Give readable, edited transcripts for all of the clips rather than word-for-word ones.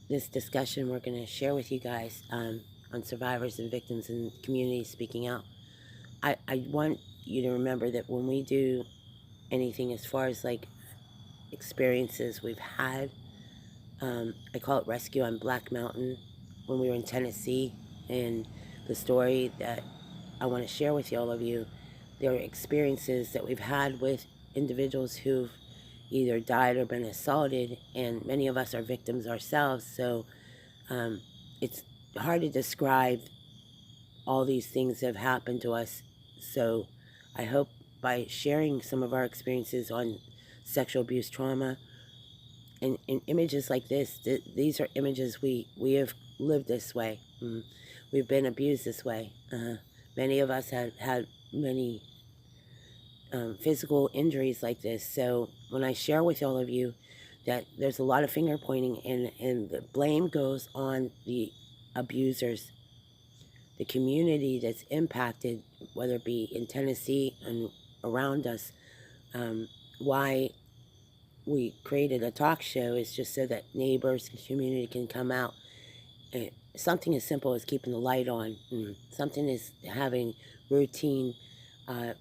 this discussion we're going to share with you guys on survivors and victims and communities speaking out. I want you to remember that when we do anything as far as like experiences we've had, I call it Rescue on Black Mountain when we were in Tennessee, and the story that I want to share with all of you, there are experiences that we've had with individuals who've either died or been assaulted, and many of us are victims ourselves, so it's hard to describe all these things that have happened to us. So I hope by sharing some of our experiences on sexual abuse trauma and images like this, these are images we have lived this way. We've been abused this way. Many of us have had many physical injuries like this. So when I share with all of you that there's a lot of finger pointing and the blame goes on the abusers, the community that's impacted, whether it be in Tennessee and around us, why we created a talk show is just so that neighbors and community can come out. Something as simple as keeping the light on. Something is having routine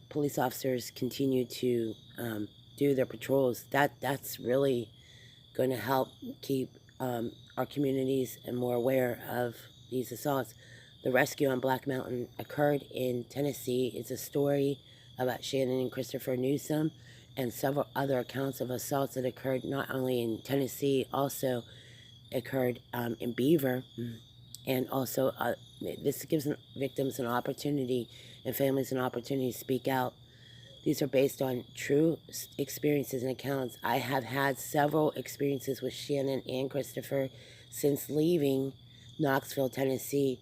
police officers continue to do their patrols. That's really going to help keep our communities and more aware of these assaults. The rescue on Black Mountain occurred in Tennessee. It's a story about Shannon and Christopher Newsom and several other accounts of assaults that occurred not only in Tennessee, also occurred in Beaver. And also this gives victims an opportunity and families an opportunity to speak out. These are based on true experiences and accounts. I have had several experiences with Shannon and Christopher since leaving Knoxville, Tennessee.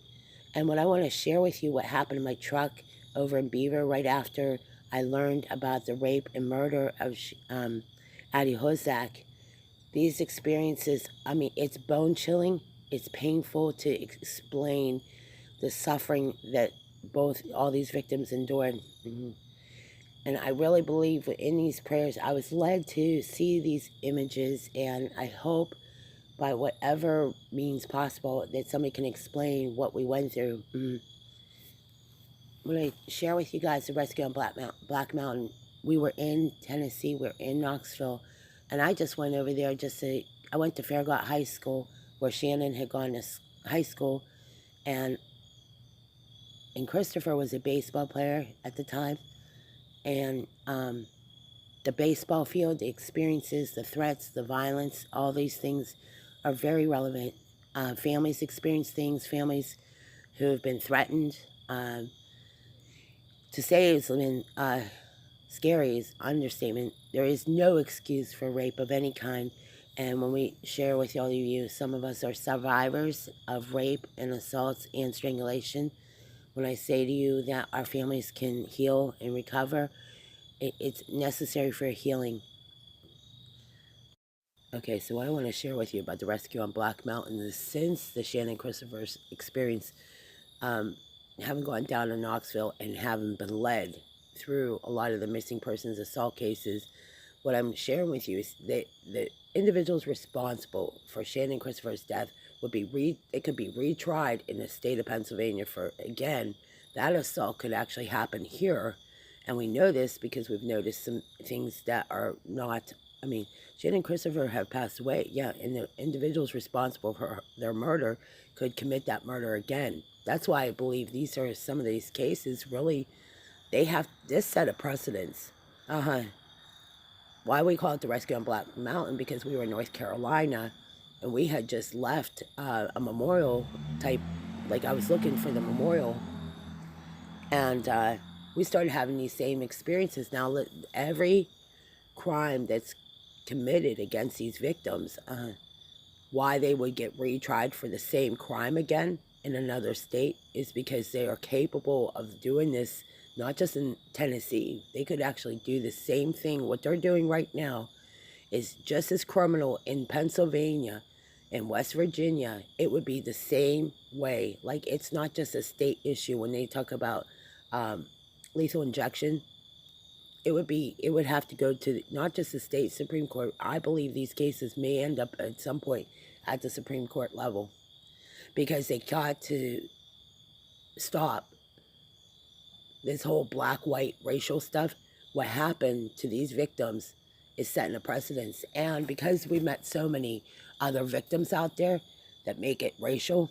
And what I want to share with you, what happened in my truck over in Beaver right after I learned about the rape and murder of Addie Hozak. These experiences, I mean, it's bone-chilling. It's painful to explain the suffering that all these victims endured. And I really believe in these prayers, I was led to see these images, and I hope by whatever means possible that somebody can explain what we went through. When I share with you guys the rescue on Black Mountain, we were in Tennessee, we were in Knoxville, and I just went over there I went to Fairgott High School, where Shannon had gone to high school, and Christopher was a baseball player at the time, and the baseball field, the experiences, the threats, the violence, all these things are very relevant. Families experience things, families who have been threatened. To say it's been scary is understatement. There is no excuse for rape of any kind. And when we share with all of you, some of us are survivors of rape and assaults and strangulation. When I say to you that our families can heal and recover, it's necessary for healing. Okay, so what I want to share with you about the rescue on Black Mountain is since the Shannon Christopher's experience, having gone down to Knoxville and having been led through a lot of the missing persons assault cases, what I'm sharing with you is that the individuals responsible for Shannon Christopher's death would be it could be retried in the state of Pennsylvania for, again, that assault could actually happen here. And we know this because we've noticed some things that are not, I mean, Shannon and Christopher have passed away, yeah, and the individuals responsible for their murder could commit that murder again. That's why I believe these are some of these cases really, they have this set of precedents. Why we call it the rescue on Black Mountain, because we were in North Carolina and we had just left a memorial type, like I was looking for the memorial, and we started having these same experiences. Now every crime that's committed against these victims, why they would get retried for the same crime again in another state is because they are capable of doing this, not just in Tennessee. They could actually do the same thing. What they're doing right now is just as criminal in Pennsylvania and West Virginia. It would be the same way. Like, it's not just a state issue when they talk about lethal injection. It would have to go to not just the state Supreme Court. I believe these cases may end up at some point at the Supreme Court level, because they got to stop this whole black-white racial stuff. What happened to these victims is setting a precedence. And because we met so many other victims out there that make it racial,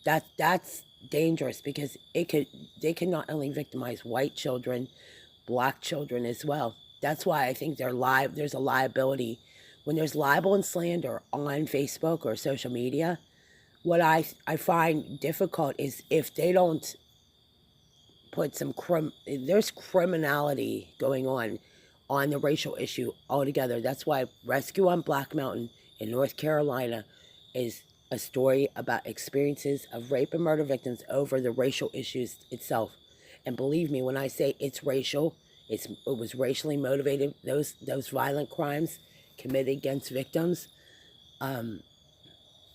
that's dangerous, because they can not only victimize white children, black children as well. That's why I think there's a liability. When there's libel and slander on Facebook or social media, what I find difficult is if they don't put some there's criminality going on the racial issue altogether. That's why Rescue on Black Mountain in North Carolina is a story about experiences of rape and murder victims over the racial issues itself. And believe me, when I say it's racial, it was racially motivated. Those violent crimes committed against victims,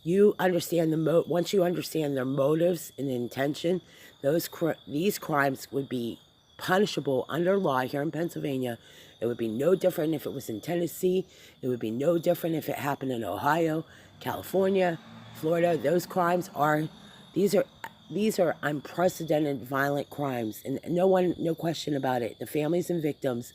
you understand once you understand their motives and intention, these crimes would be punishable under law here in Pennsylvania. It would be no different if it was in Tennessee. It would be no different if it happened in Ohio, California, Florida. Those crimes these are unprecedented violent crimes, and no question about it. The families and victims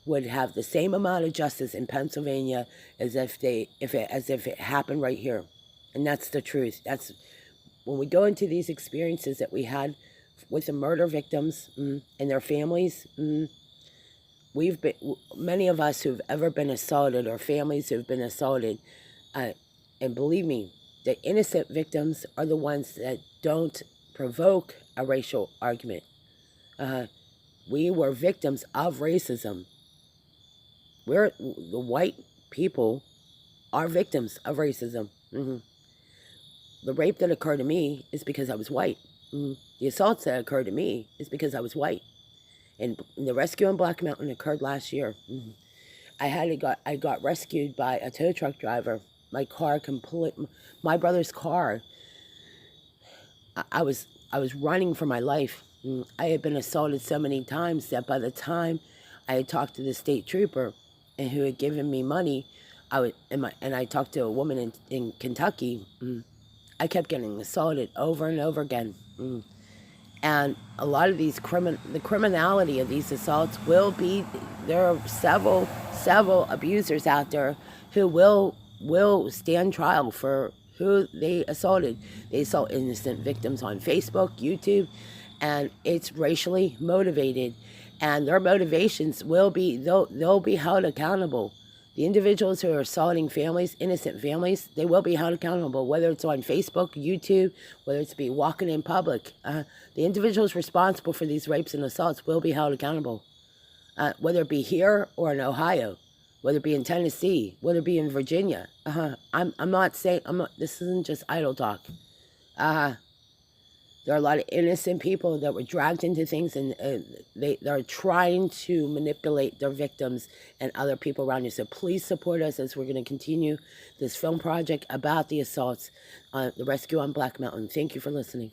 would have the same amount of justice in Pennsylvania as if it happened right here. And that's the truth. That's when we go into these experiences that we had with the murder victims and their families. Many of us who've ever been assaulted, or families who've been assaulted, and believe me, the innocent victims are the ones that don't provoke a racial argument. We were victims of racism. The white people are victims of racism. The rape that occurred to me is because I was white. The assaults that occurred to me is because I was white. And the rescue on Black Mountain occurred last year. I got rescued by a tow truck driver. My brother's car. I was running for my life. I had been assaulted so many times that by the time I had talked to the state trooper and who had given me money, I talked to a woman in Kentucky. I kept getting assaulted over and over again. And a lot of the criminality of these assaults there are several abusers out there who will stand trial for who they assaulted. They assault innocent victims on Facebook, YouTube, and it's racially motivated. And their motivations they'll be held accountable. The individuals who are assaulting families, innocent families, they will be held accountable, whether it's on Facebook, YouTube, whether it's be walking in public. The individuals responsible for these rapes and assaults will be held accountable, whether it be here or in Ohio, whether it be in Tennessee, whether it be in Virginia. This isn't just idle talk. There are a lot of innocent people that were dragged into things, and they're trying to manipulate their victims and other people around you. So please support us as we're going to continue this film project about the assaults on the rescue on Black Mountain. Thank you for listening.